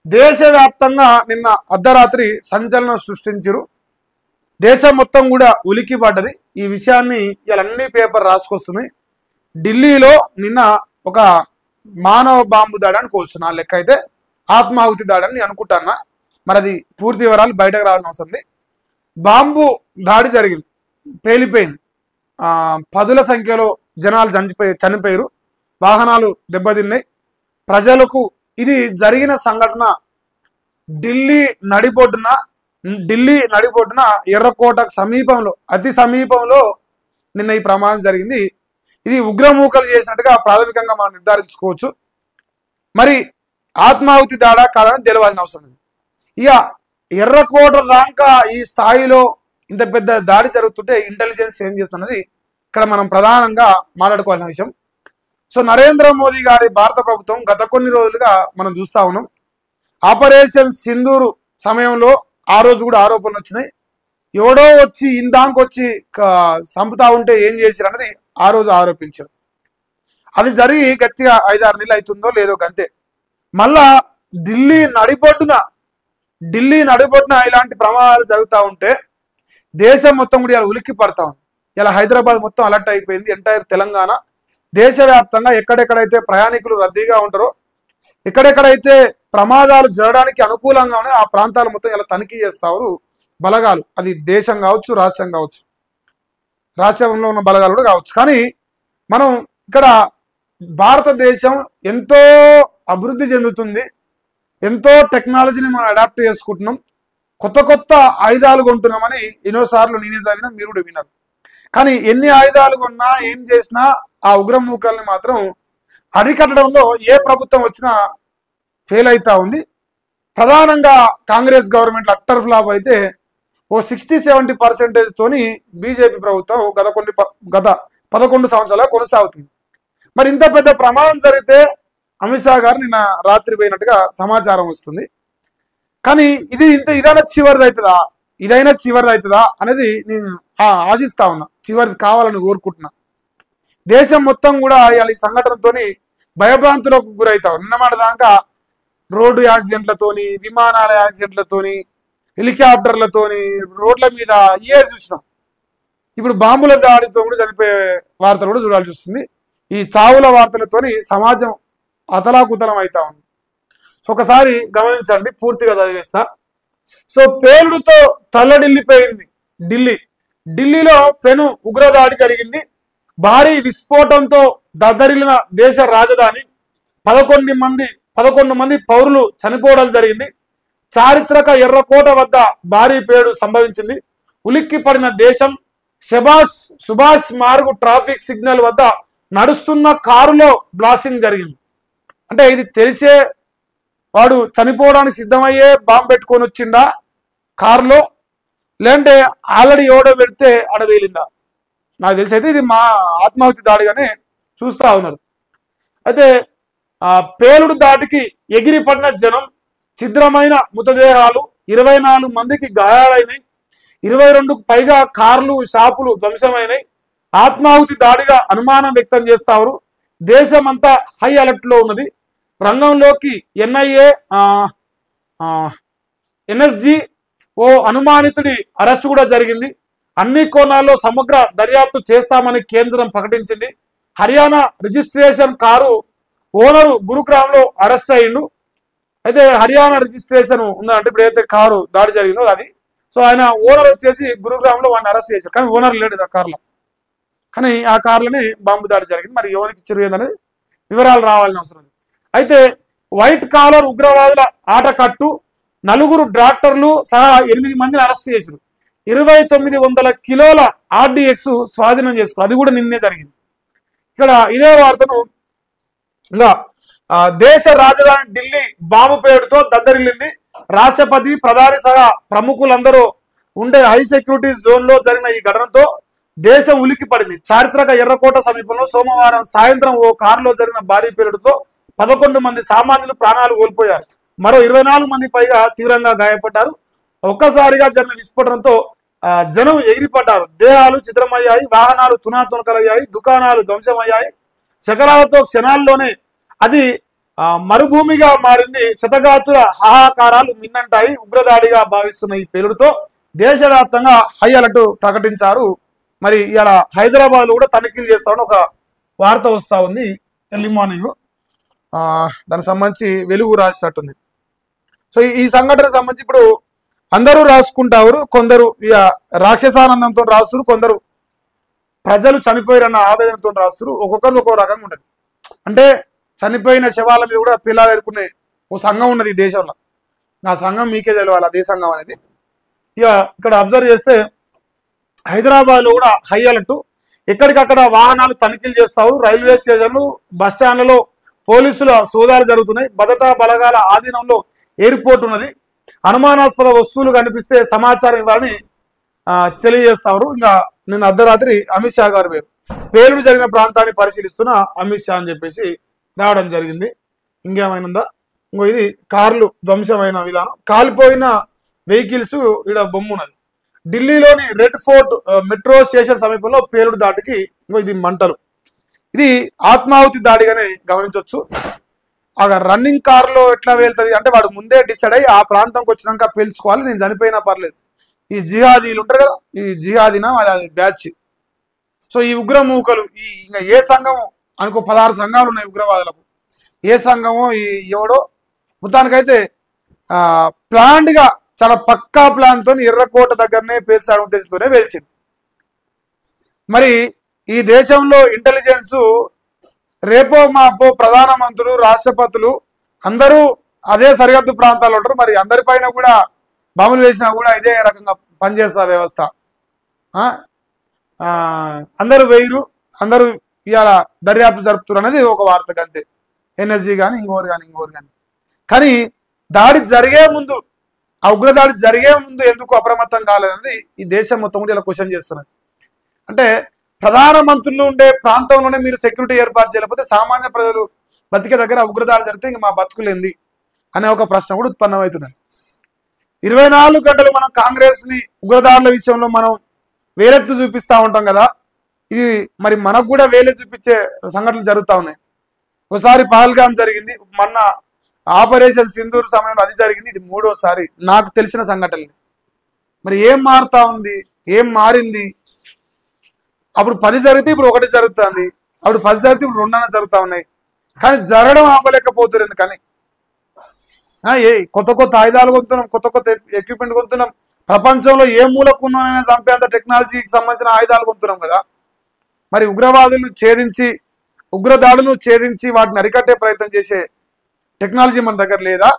దేశవ్యాప్తంగా నిన్న అర్ధరాత్రి సంచలనం సృష్టించారు. దేశం మొత్తం కూడా ఉలికి పడ్డది. ఈ విషయాన్ని ఇలా అన్ని పేపర్ రాసుకొస్తున్నాయి. ఢిల్లీలో నిన్న ఒక మానవ బాంబు దాడి అనుకోవచ్చు. నా లెక్క అయితే ఆత్మాహుతి దాడి అని అనుకుంటానా. మరి అది పూర్తి వివరాలు బయటకు రావాల్సిన అవసరం ఉంది. బాంబు దాడి జరిగింది, పేలిపోయింది. పదుల సంఖ్యలో జనాలు చనిపోయారు, వాహనాలు దెబ్బతిన్నాయి. ప్రజలకు ఇది జరిగిన సంఘటన ఢిల్లీ నడిబొడ్డున ఎర్రకోటకు సమీపంలో, అతి సమీపంలో నిన్న ఈ ప్రమాదం జరిగింది. ఇది ఉగ్రమూకలు చేసినట్టుగా ప్రాథమికంగా మనం నిర్ధారించుకోవచ్చు. మరి ఆత్మాహుతి దాడా కాదని తెలవాల్సిన అవసరం ఉంది. ఇక ఎర్రకోట దాకా ఈ స్థాయిలో ఇంత పెద్ద దాడి జరుగుతుంటే ఇంటెలిజెన్స్ ఏం చేస్తున్నది ఇక్కడ మనం ప్రధానంగా మాట్లాడుకోవాల్సిన విషయం. సో నరేంద్ర మోదీ గారి భారత ప్రభుత్వం గత కొన్ని రోజులుగా మనం చూస్తా ఉన్నాం. ఆపరేషన్ సింధూరు సమయంలో ఆ రోజు కూడా ఆరోపణలు వచ్చినాయి. ఎవడో వచ్చి ఇందాకొచ్చి చంపుతా ఉంటే ఏం చేశారు అన్నది ఆ రోజు ఆరోపించారు. అది జరిగి గట్టిగా 5-6 నెలలు అవుతుందో లేదో అంతే. మళ్ళా ఢిల్లీ నడిబొడ్డున ఇలాంటి ప్రమాదాలు జరుగుతూ ఉంటే దేశం మొత్తం కూడా ఇలా ఉలిక్కి పడతా ఉంది. ఇలా హైదరాబాద్ మొత్తం అలర్ట్ అయిపోయింది. ఎంటైర్ తెలంగాణ దేశవ్యాప్తంగా ఎక్కడెక్కడైతే ప్రయాణికులు రద్దీగా ఉంటారో, ఎక్కడెక్కడైతే ప్రమాదాలు జరగడానికి అనుకూలంగా ఉన్నాయో ఆ ప్రాంతాలు మొత్తం ఇలా తనిఖీ చేస్తారు బలగాలు. అది దేశం కావచ్చు, రాష్ట్రం కావచ్చు, రాష్ట్రంలో ఉన్న బలగాలు కూడా కావచ్చు. కానీ మనం ఇక్కడ భారతదేశం ఎంతో అభివృద్ధి చెందుతుంది, ఎంతో టెక్నాలజీని మనం అడాప్ట్ చేసుకుంటున్నాం, కొత్త కొత్త ఆయుధాలు కొంటున్నామని ఎన్నోసార్లు నేనే చదివినా, మీరు కూడా విన్నారు. కానీ ఎన్ని ఆయుధాలు కొన్నా ఏం చేసినా ఆ ఉగ్రమూకల్ని మాత్రం అరికట్టడంలో ఏ ప్రభుత్వం వచ్చినా ఫెయిల్ అవుతా ఉంది. ప్రధానంగా కాంగ్రెస్ గవర్నమెంట్ అట్టర్ ఫ్లాప్ అయితే ఓ 60-70% తోని బీజేపీ ప్రభుత్వం గత 11 సంవత్సరాలుగా కొనసాగుతుంది. మరి ఇంత పెద్ద ప్రమాదం జరిగితే అమిత్ షా గారు నిన్న రాత్రి పోయినట్టుగా సమాచారం వస్తుంది. కానీ ఇదైనా చివరిది అవుతుందా అనేది నేను ఆశిస్తా ఉన్నా. చివరిది కావాలని కోరుకుంటున్నా. దేశం మొత్తం కూడా ఈ సంఘటనతోని భయభ్రాంతులకు గురవుతాం. నిన్నమాట దాకా రోడ్డు యాక్సిడెంట్లతోని, విమానాల యాక్సిడెంట్లతోని, హెలికాప్టర్లతోని, రోడ్ల మీద చూసినాం. ఇప్పుడు బాంబుల దాడితో కూడా చనిపోయే వార్తలు కూడా చూడాల్సి వస్తుంది. ఈ చావుల వార్తలతోని సమాజం అతలాకుతలం అవుతా ఉంది. సో ఒకసారి గమనించండి, పూర్తిగా చదివేస్తా. సో పేలుడుతో తల్లడిల్లిపోయింది ఢిల్లీలో పెను ఉగ్రదాడి జరిగింది. భారీ విస్ఫోటంతో దద్దరిల్లిన దేశ రాజధాని. 11 మంది పౌరులు చనిపోవడం జరిగింది. చారిత్రక ఎర్రకోట వద్ద భారీ పేలుడు సంభవించింది. ఉలిక్కి పడిన దేశం. సుభాష్ మార్గ్ ట్రాఫిక్ సిగ్నల్ వద్ద నడుస్తున్న కారులో బ్లాస్టింగ్ జరిగింది. అంటే ఇది తెలిసే వాడు చనిపోవడానికి సిద్ధమయ్యే బాంబు పెట్టుకొని వచ్చిండా కారులో, లేదంటే ఆల్రెడీ ఎవడో పెడితే అడవేలిందా? నాకు తెలిసి అయితే ఇది మా ఆత్మాహుతి దాడిగానే చూస్తా ఉన్నారు. అయితే పేలుడు దాటికి ఎగిరిపడిన జనం, ఛిద్రమైన మృతదేహాలు, 24 మందికి గాయాలైనాయి. 22కు పైగా కార్లు, షాపులు ధ్వంసమైనాయి. ఆత్మాహుతి దాడిగా అనుమానం వ్యక్తం చేస్తారు. దేశమంతా హై అలర్ట్ లో ఉన్నది. రంగంలోకి ఎన్ఎస్జి ఓ అనుమానితుడి అరెస్టు కూడా జరిగింది. అన్ని కోణాల్లో సమగ్ర దర్యాప్తు చేస్తామని కేంద్రం ప్రకటించింది. హర్యానా రిజిస్ట్రేషన్ కారు ఓనరు గురుగ్రామ్లో అరెస్ట్ అయ్యిండు. అయితే హర్యానా రిజిస్ట్రేషన్ ఉందంటే ఇప్పుడు ఏదైతే కారు దాడి జరిగిందో అది. సో ఆయన ఓనర్ వచ్చేసి గురుగ్రామ్లో వాడిని అరెస్ట్ చేశారు. కానీ ఓనర్ లేడు ఆ కార్లో. కానీ ఆ కార్లోనే బాంబు దాడి జరిగింది. మరి ఎవరికి చిరుగిందనేది వివరాలు రావాలని అవసరం ఉంది. అయితే వైట్ కాలర్ ఉగ్రవాదుల ఆటకట్టు, 4 డాక్టర్లు సహా 8 మందిని అరెస్ట్ చేశారు. 2900 కిలోల RDX స్వాధీనం చేసుకున్నారు. అది కూడా నిన్నే జరిగింది. ఇక్కడ ఇదే వార్తను ఇంకా దేశ రాజధాని ఢిల్లీ బాంబు పేలుడుతో దద్దరిల్లింది. రాష్ట్రపతి, ప్రధాని సహా ప్రముఖులందరూ ఉండే హై సెక్యూరిటీ జోన్ లో జరిగిన ఈ ఘటనతో దేశం ఉలిక్కి పడింది. చారిత్రక ఎర్రకోట సమీపంలో సోమవారం సాయంత్రం ఓ కారులో జరిగిన భారీ పేలుడుతో 11 మంది సామాన్యులు ప్రాణాలు కోల్పోయారు. మరో 24 మంది పైగా తీవ్రంగా గాయపడ్డారు. ఒక్కసారిగా జరిగిన విస్ఫోటనంతో జనం ఎగిరిపడ్డారు. దేహాలు చిత్రమయ్యాయి, వాహనాలు తునాతునకలయ్యాయి, దుకాణాలు ధ్వంసమయ్యాయి. శకలాలతో క్షణాల్లోనే అది మరుభూమిగా మారింది. శతగాతుల హాహాకారాలు మిన్నంటాయి. ఉగ్రదాడిగా భావిస్తున్న ఈ పేలుడుతో దేశవ్యాప్తంగా హై అలర్ట్ ప్రకటించారు. మరి ఇలా హైదరాబాద్ లో కూడా తనిఖీలు చేస్తామని ఒక వార్త వస్తా ఉంది ఎర్లీ మార్నింగ్. దానికి సంబంధించి వెలుగు రాసినట్టుంది. సో ఈ సంఘటనకు సంబంధించి ఇప్పుడు అందరూ రాసుకుంటారు. కొందరు ఇక రాక్షసానందంతో రాస్తున్నారు, కొందరు ప్రజలు చనిపోయారన్న ఆవేదనతో రాస్తున్నారు. ఒక్కొక్కరు ఒక్కో రకంగా ఉండదు. అంటే చనిపోయిన శవాల మీద కూడా పిల్లలు ఎదుర్కొనే ఓ సంఘం ఉన్నది ఈ దేశంలో. ఆ సంఘం మీకే తెలియాలి, అదే సంఘం అనేది. ఇక ఇక్కడ అబ్జర్వ్ చేస్తే హైదరాబాద్ లో కూడా హై అలర్ట్. ఎక్కడికక్కడ వాహనాలు తనిఖీలు చేస్తావు. రైల్వే స్టేషన్లు, బస్ స్టాండ్లలో పోలీసుల సోదాలు జరుగుతున్నాయి. భద్రతా బలగాల ఆధీనంలో ఎయిర్పోర్ట్ ఉన్నది. అనుమానాస్పద వస్తువులు కనిపిస్తే సమాచారం ఇవ్వాలని తెలియజేస్తారు. ఇంకా నిన్న అర్ధరాత్రి అమిత్ షా గారు పేలుడు జరిగిన ప్రాంతాన్ని పరిశీలిస్తున్న అమిత్ షా అని చెప్పేసి రావడం జరిగింది. ఇంకేమైనా ఇంకో ఇది కార్లు ధ్వంసమైన విధానం, కాలిపోయిన వెహికల్స్ ఇక్కడ బొమ్మ ఉన్నది. ఢిల్లీలోని రెడ్ ఫోర్ట్ మెట్రో స్టేషన్ సమీపంలో పేలుడు దాటికి ఇంకో ఇది మంటలు. ఇది ఆత్మాహుతి దాడిగానే గమనించవచ్చు. ఆ రన్నింగ్ కార్ లో ఎట్లా వెళ్తుంది అంటే వాడు ముందే డిసైడ్ అయ్యి ఆ ప్రాంతంకి వచ్చినాక పేల్చుకోవాలి, నేను చనిపోయినా పర్లేదు. ఈ జిహాదీలు ఉంటారు కదా, ఈ జిహాదీనా అది బ్యాచ్. సో ఈ ఉగ్రమూకలు ఈ ఇంకా ఏ సంఘం అనుకో 16 సంఘాలు ఉన్నాయి ఉగ్రవాదులకు. ఏ సంఘమో ఈ ఎవడో మొత్తానికైతే ప్లాండ్ గా చాలా పక్కా ప్లాన్ తో ఎర్రకోట దగ్గరనే పేల్చాడు ఉద్దేశంతోనే పేల్చింది. మరి ఈ దేశంలో ఇంటెలిజెన్స్ రేపో మాపో ప్రధానమంత్రులు, రాష్ట్రపతులు అందరూ అదే సరిహద్దు ప్రాంతాల్లో ఉంటారు. మరి అందరిపైన కూడా బాంబులు వేసినా కూడా ఇదే రకంగా పనిచేస్తా వ్యవస్థ. అందరూ వేయరు, అందరూ ఇవాళ దర్యాప్తు జరుపుతారు అనేది ఒక వార్త అంతే. ఎన్ఎస్జీ కానీ ఇంకోరు కానీ కానీ దాడి జరిగే ముందు, ఆ ఉగ్రదాడి జరిగే ముందు ఎందుకు అప్రమత్తం కాలేదనేది ఈ దేశం మొత్తం కూడా ఇలా క్వశ్చన్ చేస్తున్నది. అంటే ప్రధానమంత్రులు ఉండే ప్రాంతంలోనే మీరు సెక్యూరిటీ ఏర్పాటు చేయలేకపోతే సామాన్య ప్రజలు బతికే దగ్గర ఉగ్రదాడి జరిగితే ఇంక మా బతుకులేంది అనే ఒక ప్రశ్న కూడా ఉత్పన్నమవుతున్నది. 24 గంటలు మనం కాంగ్రెస్ ని ఉగ్రదాడుల విషయంలో మనం వేలెత్తు చూపిస్తా ఉంటాం కదా, ఇది మరి మనకు కూడా వేలెత్తి చూపించే సంఘటనలు జరుగుతూ ఉన్నాయి. ఒకసారి పహల్గాం జరిగింది, మొన్న ఆపరేషన్ సింధూర్ సమయంలో అది జరిగింది, ఇది 3వసారి నాకు తెలిసిన సంఘటనలు. మరి ఏం మారుతా ఉంది, ఏం మారింది? అప్పుడు 10 జరిగితే ఇప్పుడు 1 జరుగుతుంది, అప్పుడు 10 జరిగితే ఇప్పుడు 2 జరుగుతూ ఉన్నాయి. కానీ జరగడం ఆపలేకపోతున్నారు. ఎందుకని? కొత్త ఆయుధాలు కొంటున్నాం, కొత్త ఎక్విప్మెంట్ కొంటున్నాం. ప్రపంచంలో ఏ మూలకున్నానైనా చంపేంత టెక్నాలజీకి సంబంధించిన ఆయుధాలు కొంటున్నాం కదా. మరి ఉగ్రవాదులను ఛేదించి, ఉగ్రదాడులను ఛేదించి వాటిని అరికట్టే ప్రయత్నం చేసే టెక్నాలజీ మన దగ్గర లేదా?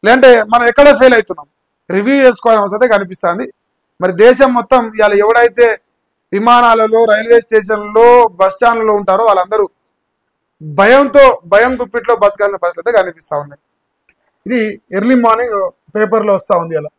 లేదంటే మనం ఎక్కడ ఫెయిల్ అవుతున్నాం? రివ్యూ చేసుకోవాల్సిన అవసరం కనిపిస్తుంది. మరి దేశం మొత్తం ఇవాళ ఎవడైతే విమానాలలో, రైల్వే స్టేషన్లలో, బస్ స్టాండ్లలో ఉంటారో వాళ్ళందరూ భయం గుప్పిట్లో బతకాల్సిన పరిస్థితి కనిపిస్తా ఉన్నాయి. ఇది ఎర్లీ మార్నింగ్ పేపర్లో వస్తూ ఉంది అలా.